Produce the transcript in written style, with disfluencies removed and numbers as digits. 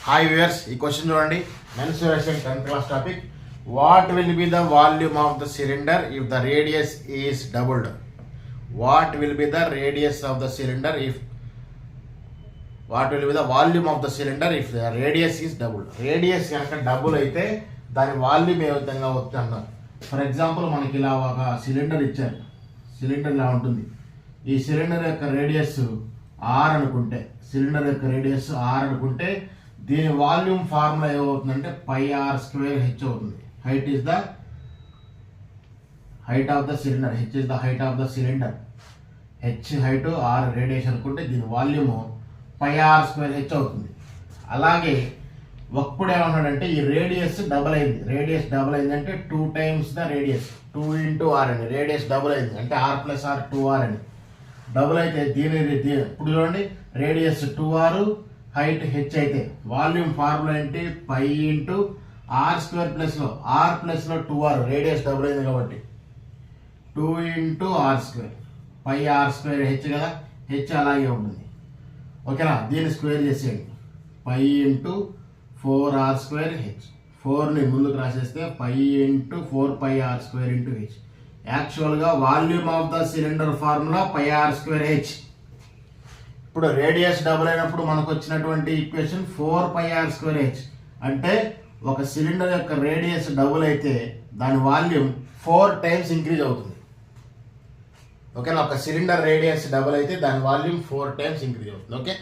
Hi viewers, ఈ question చూడండి. Mensuration 10th class topic. What will be the volume of the cylinder if the radius is doubled? What will be the radius of the cylinder if what will be the volume of the cylinder if the radius is doubled? Radius కనుక double అయితే దాని volume ఏ విధంగా వస్తుంది అన్నారు. For example మనకి ఇలా ఒక cylinder ఇచ్చారు. సిలిండర్ ఇలా ఉంటుంది. ఈ సిలిండర్ యొక్క రేడియస్ ఆర్ అనుకుంటే, సిలిండర్ యొక్క రేడియస్ ఆర్ అనుకుంటే దీని వాల్యూమ్ ఫార్ములా ఏమవుతుందంటే πr² హెచ్ అవుతుంది. Height is the height of the cylinder, h is the height of the cylinder. H height r radius అనుకుంటే దీని వాల్యూమ్ πr² హెచ్ అవుతుంది. అలాగే ఒప్పుడు ఏమన్నాడంటే ఈ రేడియస్ డబల్ అయింది. రేడియస్ డబల్ అయిందంటే 2 times the radius, 2 into r అని. రేడియస్ డబుల్ అయింది అంటే r+r 2r అని. డబుల్ అయితే దీని ఇప్పుడు చూడండి, రేడియస్ 2r, హైట్ హెచ్ అయితే వాల్యూమ్ ఫార్ములా ఏంటి? π into r² ప్లస్లో r ప్లస్లో 2r, రేడియస్ డబుల్ అయింది కాబట్టి 2 into r², πr² హెచ్ కదా, హెచ్ అలాగే ఉంటుంది. ఓకేనా? దీన్ని స్క్వేర్ చేసేయండి. π into 4r² హెచ్. 4ని ముందుకు రాసేస్తే π into 4πr² into హెచ్. యాక్చువల్గా volume of the cylinder formula πr² H. ఇప్పుడు రేడియస్ డబుల్ అయినప్పుడు మనకు వచ్చినటువంటి ఈక్వేషన్ 4πr² హెచ్. అంటే ఒక సిలిండర్ యొక్క రేడియస్ డబుల్ అయితే దాని వాల్యూమ్ 4 టైమ్స్ ఇంక్రీజ్ అవుతుంది. ఓకేనా? ఒక సిలిండర్ రేడియస్ డబుల్ అయితే దాని వాల్యూమ్ 4 టైమ్స్ ఇంక్రీజ్ అవుతుంది. ఓకే.